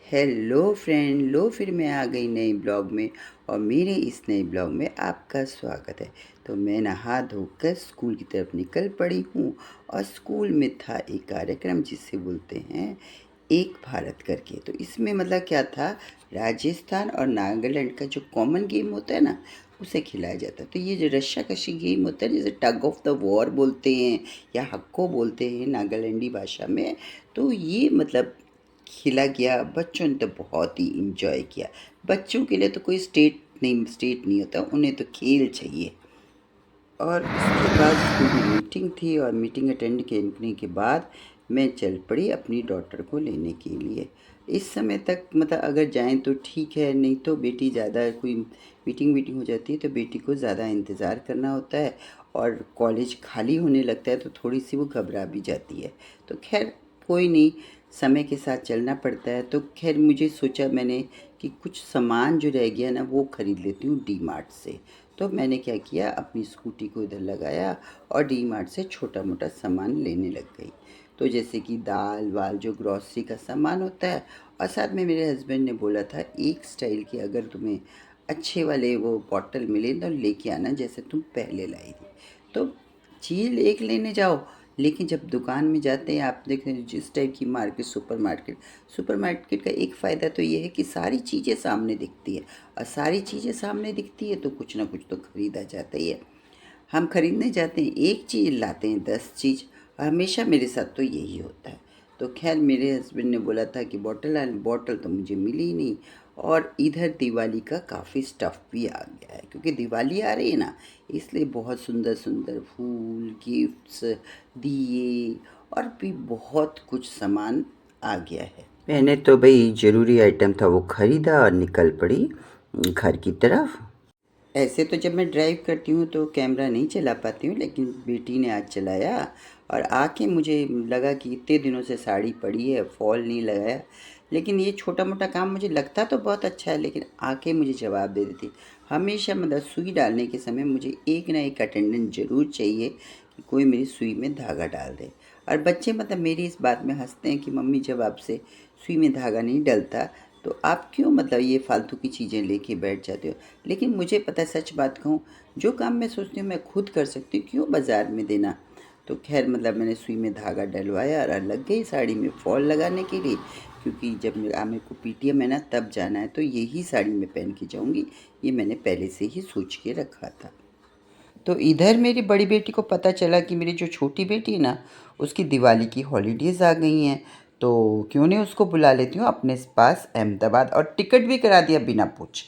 Hello friend, लो फिर मैं आ गई नए ब्लॉग में। और मेरे इस नए ब्लॉग में आपका स्वागत है। तो मैं नहा धोकर स्कूल की तरफ निकल पड़ी हूँ। और स्कूल में था एक कार्यक्रम जिसे बोलते हैं एक भारत करके। तो इसमें मतलब क्या था, राजस्थान और नागालैंड का जो कॉमन गेम होता है ना, उसे खिलाया जाता है। तो ये जो रस्साकशी गेम होता है, जैसे टग ऑफ द वॉर बोलते हैं या हक्को बोलते हैं नागालैंडी भाषा में। तो ये मतलब खेला गया, बच्चों ने तो बहुत ही इंजॉय किया। बच्चों के लिए तो कोई स्टेट नहीं होता, उन्हें तो खेल चाहिए। और इसके बाद स्कूल में मीटिंग थी और मीटिंग अटेंड करने के बाद मैं चल पड़ी अपनी डॉटर को लेने के लिए। इस समय तक मतलब अगर जाएं तो ठीक है, नहीं तो बेटी ज़्यादा कोई मीटिंग हो जाती है तो बेटी को ज़्यादा इंतज़ार करना होता है। और कॉलेज खाली होने लगता है तो थोड़ी सी वो घबरा भी जाती है। तो खैर कोई नहीं, समय के साथ चलना पड़ता है। तो खैर मुझे सोचा मैंने कि कुछ सामान जो रह गया ना वो ख़रीद लेती हूँ डी मार्ट से। तो मैंने क्या किया, अपनी स्कूटी को इधर लगाया और डी मार्ट से छोटा मोटा सामान लेने लग गई। तो जैसे कि दाल वाल जो ग्रॉसरी का सामान होता है। और साथ में मेरे हस्बैंड ने बोला था एक स्टाइल की अगर तुम्हें अच्छे वाले वो बॉटल मिले तो लेके आना, जैसे तुम पहले लाई थी। तो चीज़ एक लेने जाओ, लेकिन जब दुकान में जाते हैं आप देखें जिस टाइप की मार्केट, सुपरमार्केट का एक फ़ायदा तो ये है कि सारी चीज़ें सामने दिखती है। और सारी चीज़ें सामने दिखती है तो कुछ ना कुछ तो ख़रीदा जाता ही है। हम खरीदने जाते हैं एक चीज़, लाते हैं 10 चीज़। हमेशा मेरे साथ तो यही होता है। तो खैर मेरे हस्बैंड ने बोला था कि बॉटल तो मुझे मिली ही नहीं। और इधर दिवाली का काफ़ी स्टफ़ भी आ गया है, क्योंकि दिवाली आ रही है ना, इसलिए बहुत सुंदर सुंदर फूल, गिफ्ट्स, दिए और भी बहुत कुछ सामान आ गया है। मैंने तो भाई ज़रूरी आइटम था वो ख़रीदा और निकल पड़ी घर की तरफ। ऐसे तो जब मैं ड्राइव करती हूँ तो कैमरा नहीं चला पाती हूँ, लेकिन बेटी ने आज चलाया और आके मुझे लगा कि इतने दिनों से साड़ी पड़ी है, फॉल नहीं लगाया। लेकिन ये छोटा मोटा काम मुझे लगता तो बहुत अच्छा है, लेकिन आके मुझे जवाब दे देती। हमेशा मतलब सुई डालने के समय मुझे एक ना एक अटेंडेंट ज़रूर चाहिए कि कोई मेरी सुई में धागा डाल दे। और बच्चे मतलब मेरी इस बात में हंसते हैं कि मम्मी जब आपसे सुई में धागा नहीं डलता तो आप क्यों मतलब ये फालतू की चीज़ें लेके बैठ जाते हो। लेकिन मुझे पता है, सच बात कहूँ, जो काम मैं सोचती हूँ मैं खुद कर सकती हूँ, क्यों बाज़ार में देना। तो खैर मतलब मैंने सुई में धागा डलवाया और लग गई साड़ी में फॉल लगाने के लिए। क्योंकि जब मेरे को पीटीएम है ना तब जाना है, तो यही साड़ी मैं पहन के जाऊँगी। ये मैंने पहले से ही सोच के रखा था। तो इधर मेरी बड़ी बेटी को पता चला कि मेरी जो छोटी बेटी है ना, उसकी दिवाली की हॉलीडेज़ आ गई हैं। तो क्यों नहीं उसको बुला लेती हूँ अपने पास अहमदाबाद, और टिकट भी करा दिया बिना पूछे।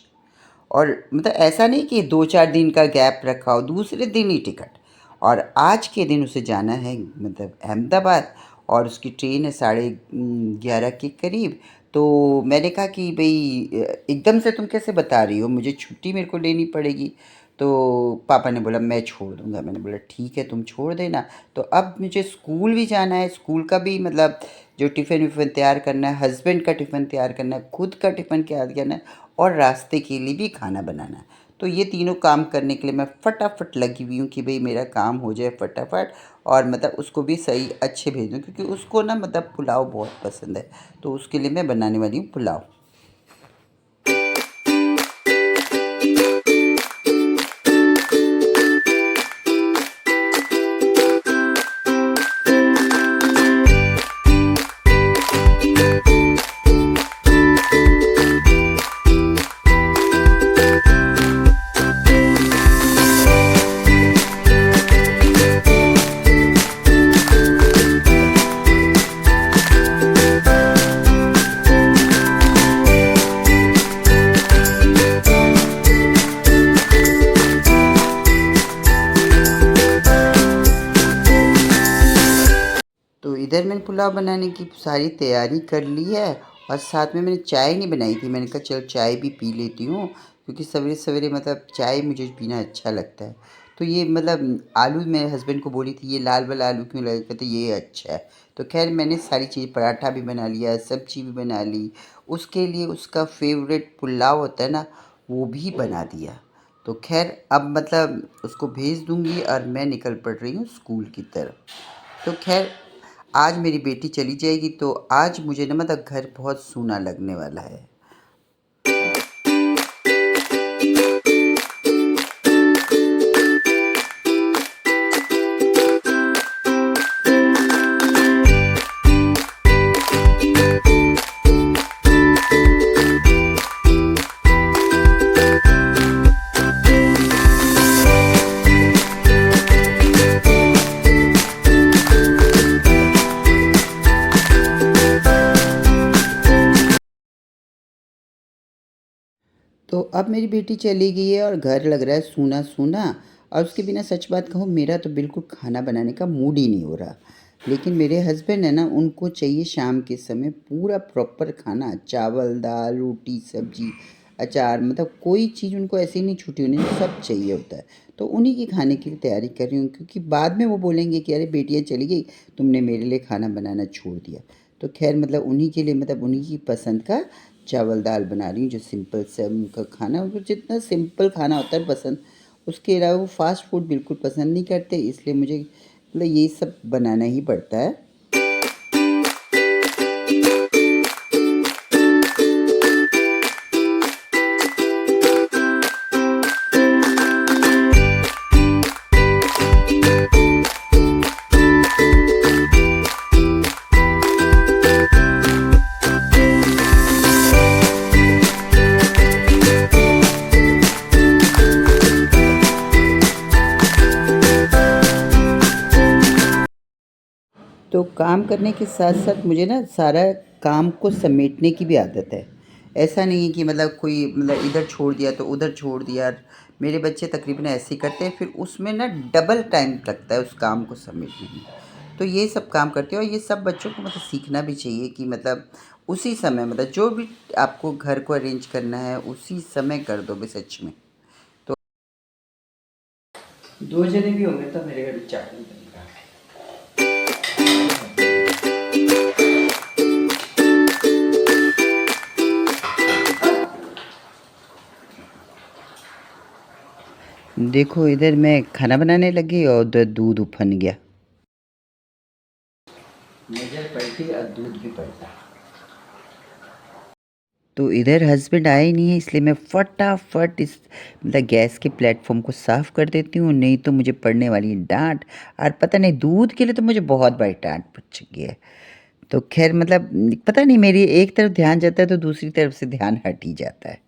और मतलब ऐसा नहीं कि 2-4 दिन का गैप रखा हो, दूसरे दिन ही टिकट। और आज के दिन उसे जाना है मतलब अहमदाबाद, और उसकी ट्रेन है 11:30 के करीब। तो मैंने कहा कि भई एकदम से तुम कैसे बता रही हो, मुझे छुट्टी मेरे को लेनी पड़ेगी। तो पापा ने बोला मैं छोड़ दूँगा। मैंने बोला ठीक है तुम छोड़ देना। तो अब मुझे स्कूल भी जाना है, स्कूल का भी मतलब जो टिफ़िन विफ़िन तैयार करना है, हस्बैंड का टिफ़िन तैयार करना है, खुद का टिफ़िन तैयार करना है और रास्ते के लिए भी खाना बनाना है। तो ये तीनों काम करने के लिए मैं फटाफट लगी हुई हूँ कि भाई मेरा काम हो जाए फटाफट। और मतलब उसको भी सही अच्छे भेज दूँ, क्योंकि उसको ना मतलब पुलाव बहुत पसंद है। तो उसके लिए मैं बनाने वाली हूँ पुलाव। तो इधर मैंने पुलाव बनाने की सारी तैयारी कर ली है। और साथ में मैंने चाय नहीं बनाई थी, मैंने कहा चलो चाय भी पी लेती हूँ, क्योंकि सवेरे सवेरे मतलब चाय मुझे पीना अच्छा लगता है। तो ये मतलब आलू मेरे हस्बैंड को बोली थी ये लाल वाला आलू क्यों लगा, कहते ये अच्छा है। तो खैर मैंने सारी चीज़, पराठा भी बना लिया, सब्जी भी बना ली। उसके लिए उसका फेवरेट पुलाव होता है ना, वो भी बना दिया। तो खैर अब मतलब उसको भेज दूँगी और मैं निकल पड़ रही हूँ स्कूल की तरफ। तो खैर आज मेरी बेटी चली जाएगी तो आज मुझे ना मतलब घर बहुत सूना लगने वाला है। तो अब मेरी बेटी चली गई है और घर लग रहा है सूना-सूना, और उसके बिना सच बात कहूँ मेरा तो बिल्कुल खाना बनाने का मूड ही नहीं हो रहा। लेकिन मेरे हस्बैंड है ना, उनको चाहिए शाम के समय पूरा प्रॉपर खाना, चावल, दाल, रोटी, सब्ज़ी, अचार, मतलब कोई चीज़ उनको ऐसे ही नहीं छूटी, उन्हें सब चाहिए होता है। तो उन्हीं की खाने की तैयारी कर रही हूँ, क्योंकि बाद में वो बोलेंगे कि अरे बेटियाँ चली गई, तुमने मेरे लिए खाना बनाना छोड़ दिया। तो ख़ैर मतलब उन्हीं के लिए, मतलब उन्हीं की पसंद का चावल दाल बना रही हूँ, जो सिंपल सा उनका खाना, उनको जितना सिंपल खाना होता है पसंद। उसके अलावा वो फ़ास्ट फूड बिल्कुल पसंद नहीं करते, इसलिए मुझे मतलब ये सब बनाना ही पड़ता है। तो काम करने के साथ-साथ मुझे ना सारा काम को समेटने की भी आदत है। ऐसा नहीं है कि मतलब कोई मतलब इधर छोड़ दिया तो उधर छोड़ दिया। मेरे बच्चे तकरीबन ऐसे ही करते हैं, फिर उसमें ना डबल टाइम लगता है उस काम को समेटने में। तो ये सब काम करते हैं, और ये सब बच्चों को मतलब सीखना भी चाहिए कि मतलब उसी समय, मतलब जो भी आपको घर को अरेंज करना है उसी समय कर दो बस सच में। तो 2 जने भी होंगे तो मेरे घर 4 दिन बनेगा। देखो इधर मैं खाना बनाने लगी और उधर दूध उफन गया। नजर पलटी और दूध भी पलटा। तो इधर हस्बैंड आए ही नहीं है, इसलिए मैं फटाफट इस मतलब गैस के प्लेटफॉर्म को साफ़ कर देती हूँ, नहीं तो मुझे पड़ने वाली है डाँट। और पता नहीं दूध के लिए तो मुझे बहुत बड़ी डाँट पड़ चुकी है। तो ख़ैर मतलब पता नहीं, मेरी एक तरफ ध्यान जाता है तो दूसरी तरफ से ध्यान हट ही जाता है।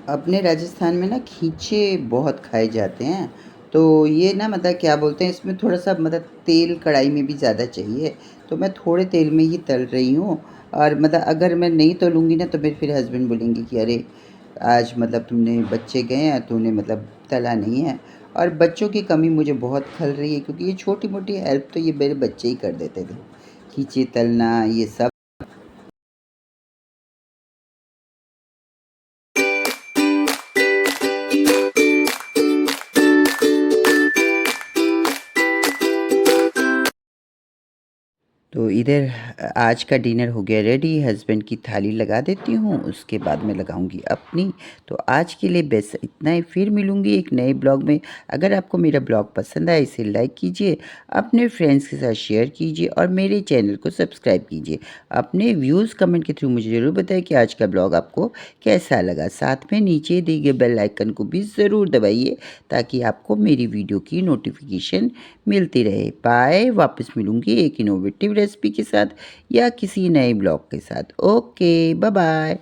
अपने राजस्थान में ना खींचे बहुत खाए जाते हैं। तो ये ना मतलब क्या बोलते हैं, इसमें थोड़ा-सा मतलब तेल कढ़ाई में भी ज़्यादा चाहिए, तो मैं थोड़े तेल में ही तल रही हूँ। और मतलब अगर मैं नहीं तलूँगी ना तो मेरे फिर हस्बैंड बोलेंगे कि अरे! आज मतलब तुमने बच्चे गए हैं, तूने मतलब तला नहीं है। और बच्चों की कमी मुझे बहुत खल रही है, क्योंकि ये छोटी-मोटी हेल्प तो ये मेरे बच्चे ही कर देते थे। खींचे तलना ये सब। तो इधर आज का डिनर हो गया रेडी, हस्बैंड की थाली लगा देती हूँ, उसके बाद मैं लगाऊंगी अपनी। तो आज के लिए बस इतना ही, फिर मिलूंगी एक नए ब्लॉग में। अगर आपको मेरा ब्लॉग पसंद आए इसे लाइक कीजिए, अपने फ्रेंड्स के साथ शेयर कीजिए और मेरे चैनल को सब्सक्राइब कीजिए। अपने व्यूज़ कमेंट के थ्रू मुझे ज़रूर बताएं कि आज का ब्लॉग आपको कैसा लगा। साथ में नीचे दिए गए बेल आइकन को भी ज़रूर दबाइए, ताकि आपको मेरी वीडियो की नोटिफिकेशन मिलती रहे। बाय, वापस मिलूँगी एक इनोवेटिव रेसिपी के साथ या किसी नए ब्लॉग के साथ। Okay, bye bye.